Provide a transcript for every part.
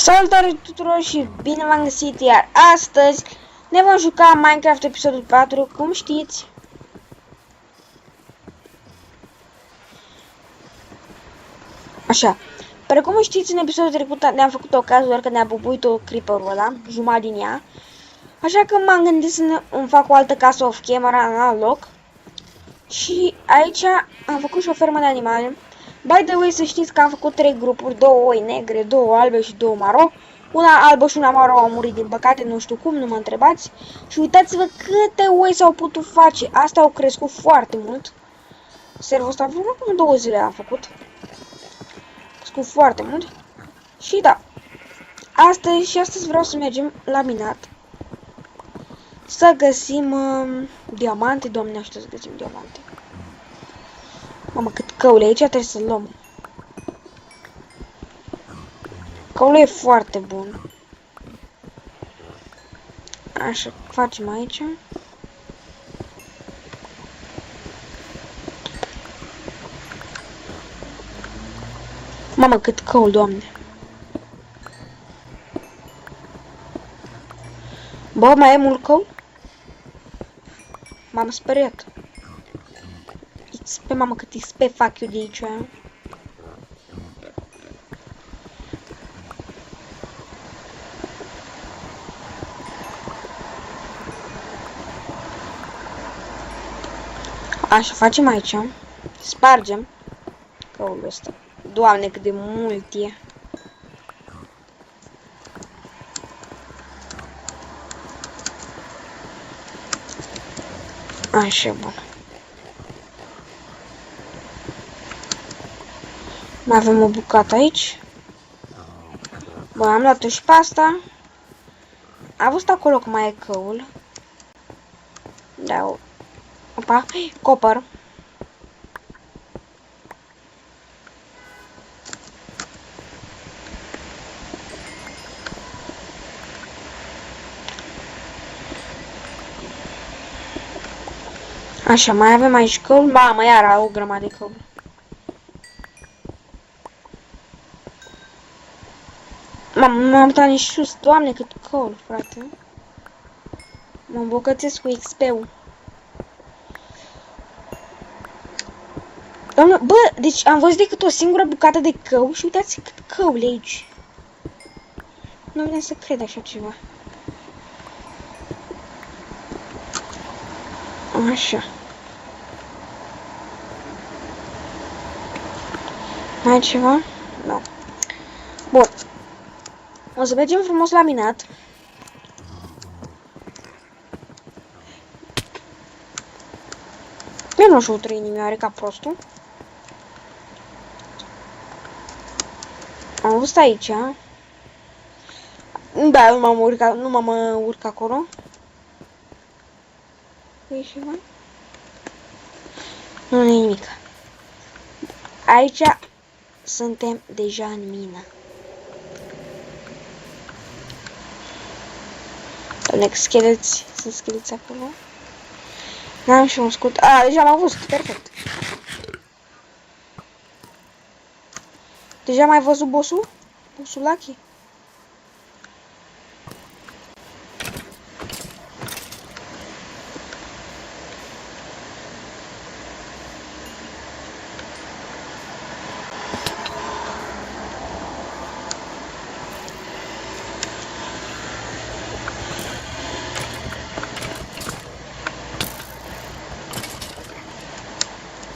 Salutare tuturor și bine v-am găsit, iar astăzi ne vom juca Minecraft episodul 4, cum știți. Așa, precum știți, în episodul trecut ne-am făcut o cază, doar că ne-a bubuit-o creeper-ul ăla, jumătate din ea. Așa că m-am gândit să îmi fac o altă casă off-camera în alt loc. Și aici am făcut și o fermă de animale. By the way, să știți că am făcut 3 grupuri, 2 oi negre, 2 albe și 2 maro. Una albă și una maro au murit, din păcate, nu știu cum, nu mă întrebați. Și uitați-vă câte oi s-au putut face. Astea au crescut foarte mult. Servul ăsta, acum 2 zile am făcut. Crescut foarte mult. Și da, astăzi vreau să mergem la minat. Să găsim diamante, doamne, aștept să găsim diamante. Mamă, cât căule, aici trebuie să-l luăm. Căulul e foarte bun. Așa, facem aici. Mamă, cât căul, doamne. Bă, mai e mult căul? M-am speriat. XP, mamă, cât XP fac eu de aici. Așa, facem aici. Spargem căulul ăsta. Doamne, cât de mult e. Așa, bun. Mai avem o bucată aici. Bă, am luat-o și pe asta. Am văzut acolo că mai e căul. Da, opa, copper. Așa, mai avem aici căul. Mamă, iar o grămadă de căul. M-am uitat nici sus. Doamne, cât căul, frate. Mă îmbogățesc cu XP-ul. Doamne, bă, deci am văzut decât o singură bucată de cău și uitați cât căul e aici. Nu vine să cred așa ceva. Așa. Mai e ceva? Nu. Bun. O să mergem frumos la minat. Eu nu știu 3 inimioare ca prostul. Am văzut aici. Da, nu m-am urcat acolo. E ceva? Nu e nimic. Aici suntem deja în mină. Doamne, scheleți. Sunt scheleți acolo. N-am și un scut. A, deja l-am văzut. Perfect. Deja mai văzut bossul? Bossul Lucky?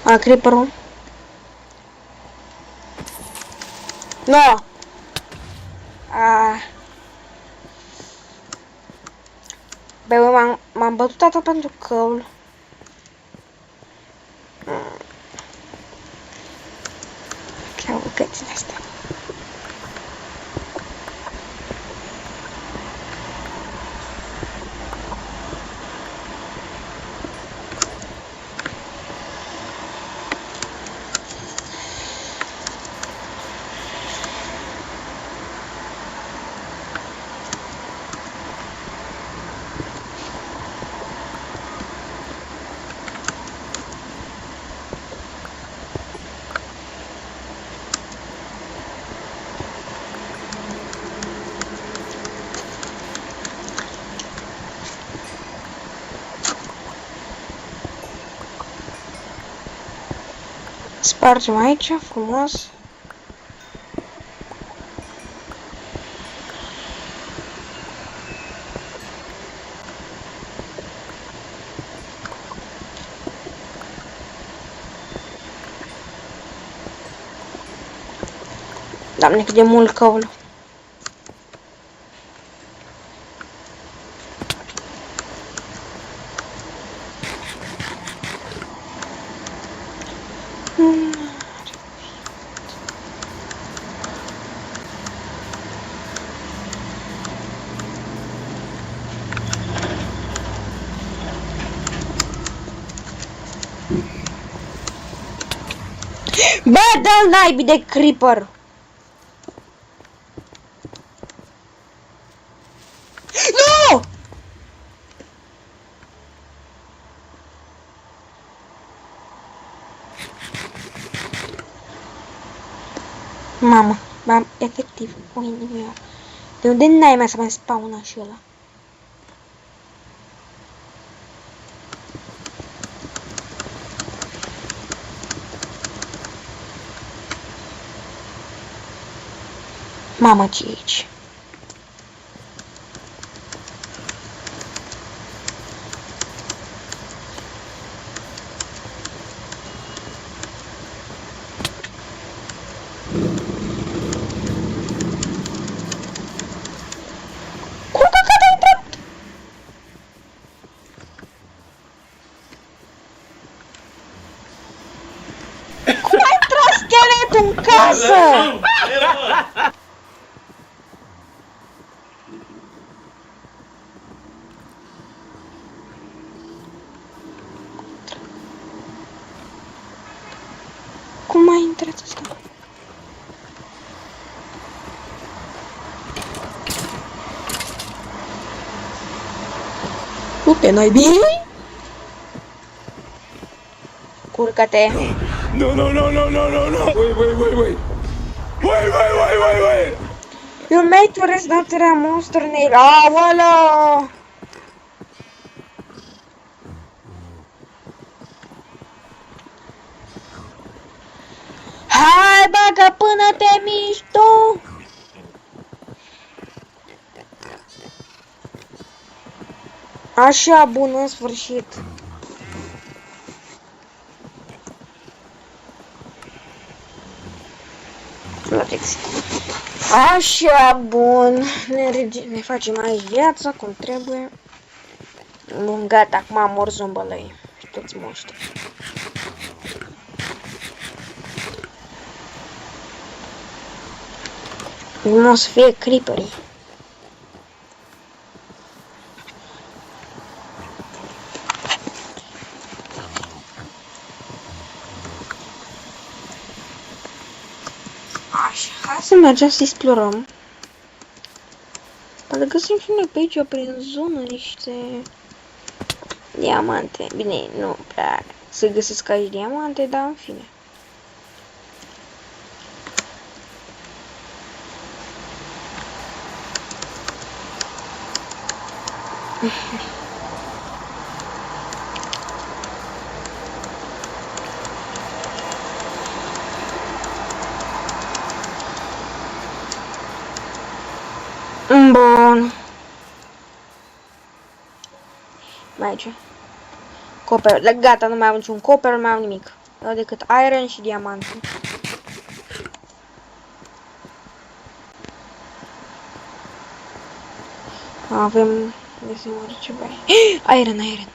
A, creeper-ul. No! Bă, m-am bătut atât pentru căul. Chiar bucățile astea. Spargem aici, frumos. Doamne, cât de mult căulă. Bă, dă-l naibii de creeper! Nu! Mamă, m-am efectiv o inimă. De unde n-ai mai să mai spawnă și ăla? Mamă, ce e aici? Cum căcat a intrat? Cum a intrat scheletul în casă? Cum a intrat ăsta? Du-te, naibii! Curcă-te! No, no, no, no, no, no, no! Wait, wait, wait, wait! Wait! You made to result a monster nail. Aoleo! Hai, bagă până te miști tu! Așa, bun, în sfârșit. Așa, bun. Ne facem aici viața cum trebuie. Bun, gata, acum am mor zombălăi. Și toți moștri. Nu o să fie creeperii. Așa, hai să mergem să explorăm. Poate găsim și noi pe aici, prin zonă, niște diamante. Bine, nu prea să găsesc aici diamante, dar în fine. Bun. Mai aici. Copper. Gata, nu mai am niciun copper, nu mai am nimic. Decât iron și diamante. Avem... Găsim ceva. Iron.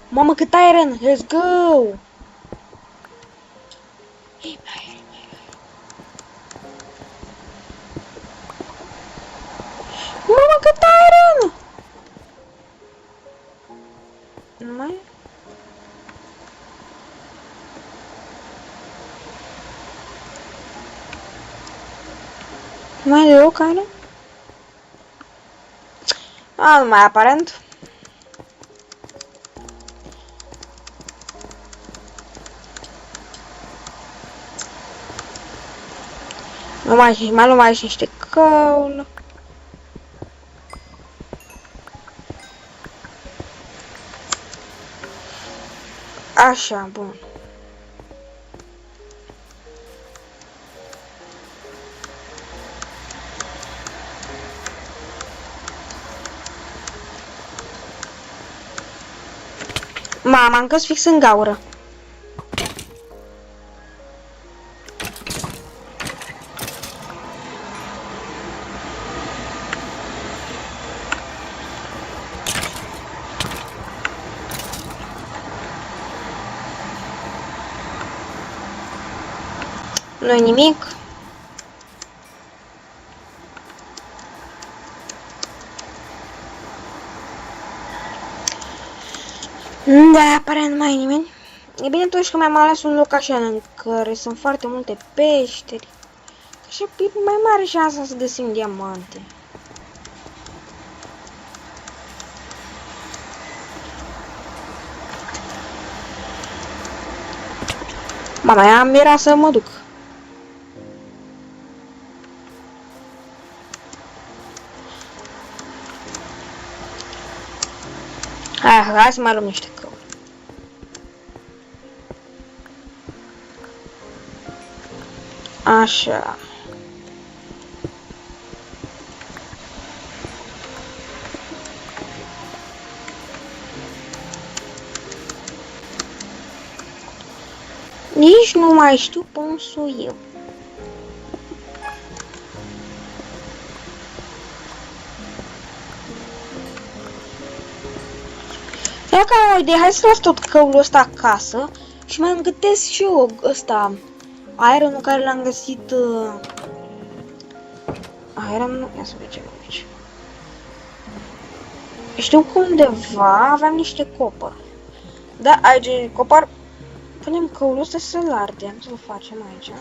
Mamă, cât iron! Let's go! Mamă, cât iron! Nu mai e? Nu mai e deloc iron? Nu mai aparent. Mai luăm și niște coal. Așa, bun. Mama, am căs fix în gaură. Nu-i nimic. Da, aparent nu mai e nimeni. E bine totuși că mi-am ales un loc așa în care sunt foarte multe peșteri. Așa e mai mare șansa să găsim diamante. Mama, am era să mă duc. Hai să mai luăm niște căuri. Așa. Nici nu mai știu cum sunt eu. Ia ca o idee, hai să las tot căul ăsta acasă și mai îmi gătesc și eu ăsta ironul care l-am găsit. Ironul, ia să vedem aici. Știu că undeva aveam niște copăr. Da, aici copăr. Punem căul ăsta să-l ardem, să-l facem aici.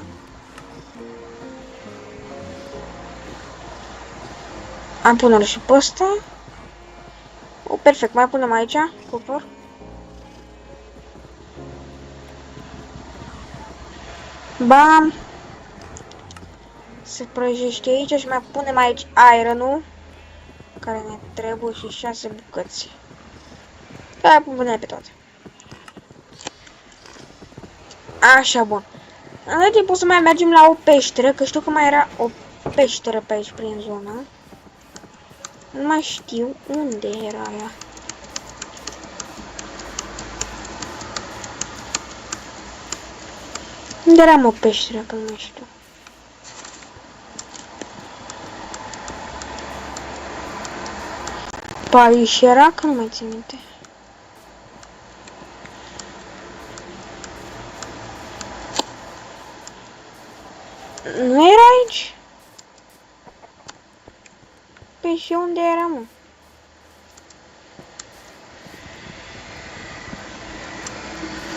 Am pune-l și pe ăsta. Oh, perfect, mai punem aici copăr. Bam! Se prăjește aici și mai punem aici iron-ul care ne trebuie și 6 bucăți. Da, punem pe toate. Așa, bun. În timpul să mai mergem la o peșteră, că știu că mai era o peșteră pe aici prin zonă. Nu mai știu unde era ea. Unde era o peșteră, că nu mai știu. Pe aici era, că nu mai țin minte. Nu era aici? Păi și unde era, mă?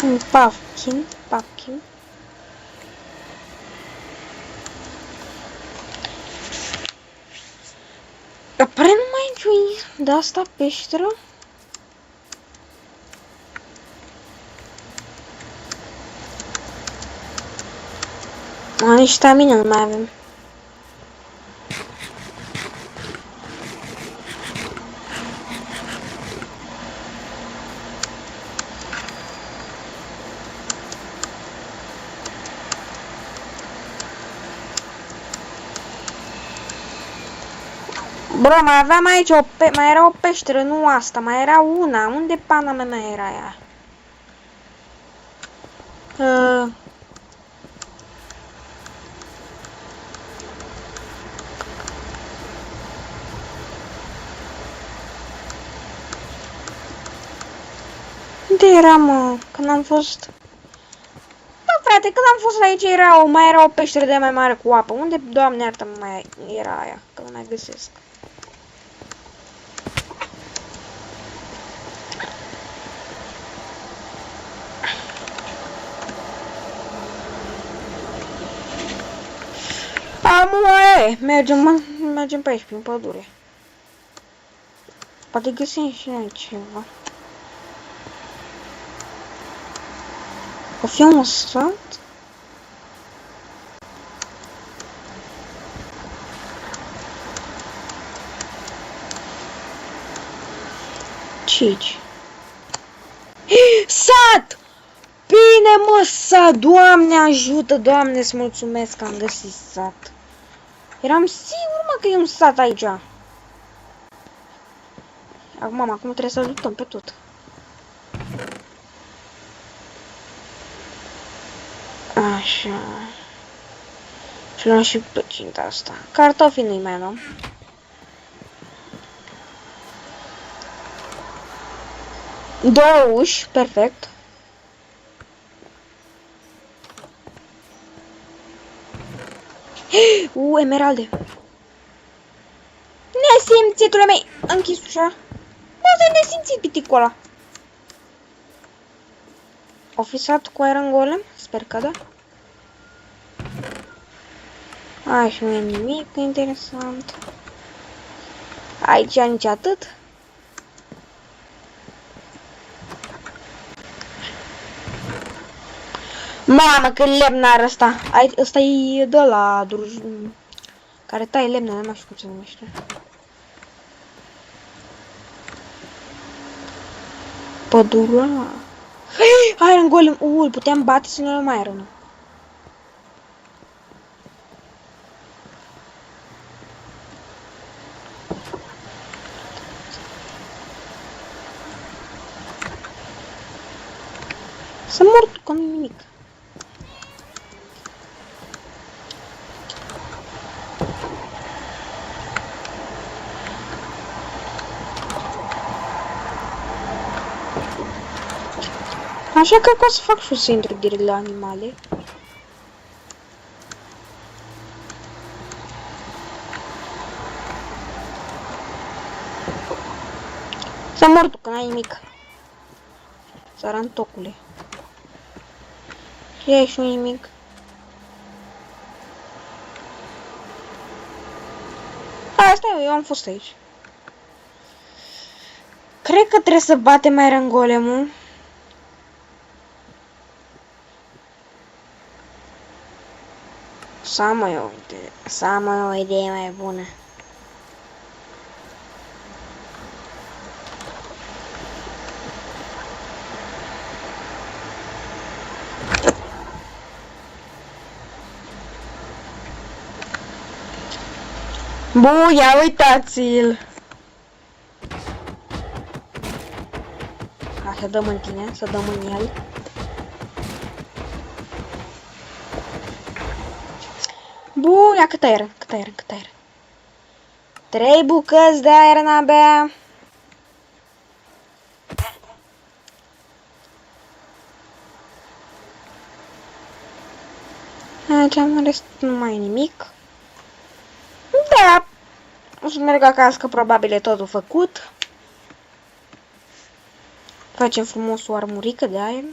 Un pumpkin. Apare numai aici de asta peșteră? Nici stamina nu mai avem. Bro, mai aveam aici mai era o peșteră, nu asta, mai era una. Unde pana mea mai era ea? Unde era, mă? Când am fost... Bă, frate, când am fost aici mai era o peșteră de mai mare cu apă. Unde, Doamne iartă, mai era aia? Că nu mai găsesc. Mergem pe aici, prin pădure. Poate găsim și noi ceva. O fi un sat? Cici. Sat! Bine, mă, sat! Doamne ajută, Doamne, îți mulțumesc că am găsit sat. Eram sigur, mă, că e un sat aici. Acum trebuie să luptăm pe tot. Așa. Și luăm și plăcinta asta. Cartofii nu-i mai luăm. Două uși, perfect. Emeralde. Nesimțitule mei, închis ușa. Bă, de nesimțit piticul ăla. O fi sat cu Iron Golem? Sper că da. Aici nu e nimic interesant. Aici nici atât. Mamă, că lemnar ăsta. Ăsta e de la care taie lemne, nu știu cum se numește. Pădura. Iron Golem. Îl puteam bate să ne luăm iron. Să mor cu nimic. Așa că o să fac și o să intru direct la animale. Să mor tu, că n-ai nimic. Țărantocule. Și aici nu nimic. Asta eu am fost aici. Cred că trebuie să batem Iron Golem-ul. Să am o idee mai bună. Bun, ia uitați-l! Hai să dăm în tine, să dăm în el. Bun, ia cât aer. 3 bucăți de aer n-abia. Aici am rest, nu mai e nimic. Da, o să merg acasă, că probabil e totul făcut. Facem frumos o armurică de aer.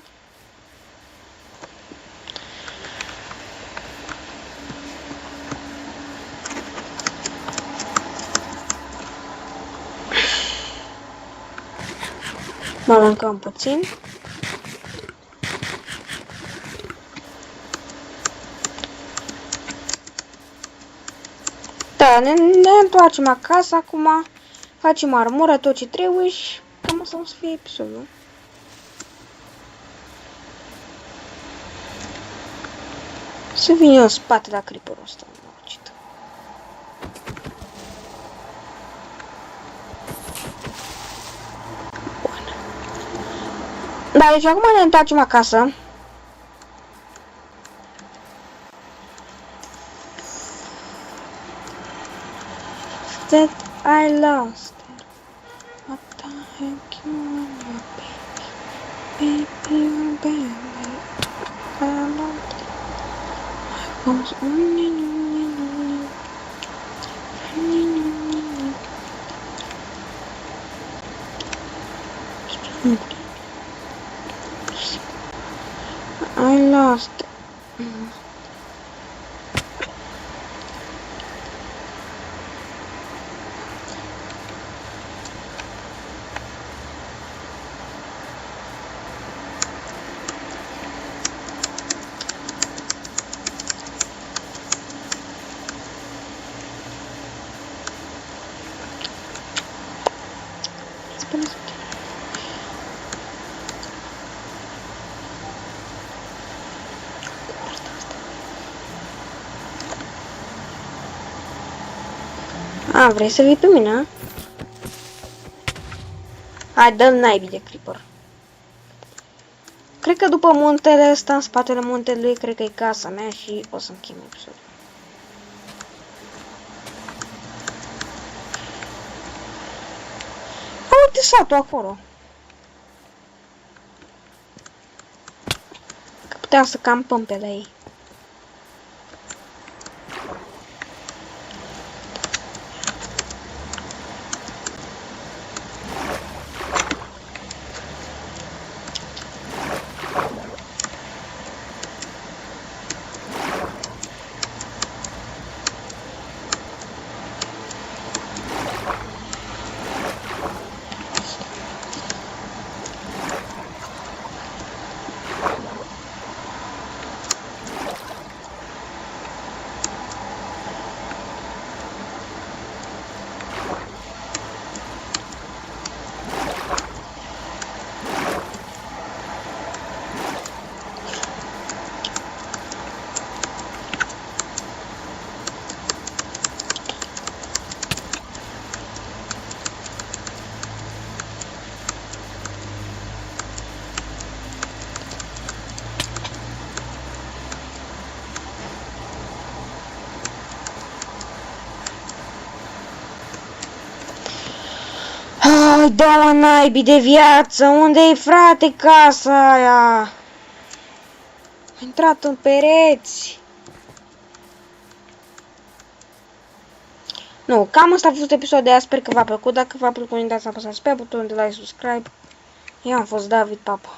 Mănâncăm puțin. Da, ne întoarcem acasă acum. Facem armură, tot ce trebuie și cam asta o să fie episodul. Să vin eu în spate la creeper-ul ăsta. Da, deci acum ne întoarcem acasă. That I lost it. What the heck you want, baby? Baby, baby. I lost it. I was only I lost it. A, vrei să vii pe mine? Hai, dă-l naibii de creeper. cred că după muntele ăsta, în spatele muntelui, cred că e casa mea și o să încheiem episodul. Uite satul acolo. Că puteam să campăm pe la ei. Ai, da-mă naibii de viață, unde-i frate casa aia? A intrat în pereți. Nu, cam asta a fost episodul de azi, sper că v-a plăcut. Dacă v-a plăcut, nu uitați să apăsați pe butonul de like, subscribe. Eu am fost David, papa.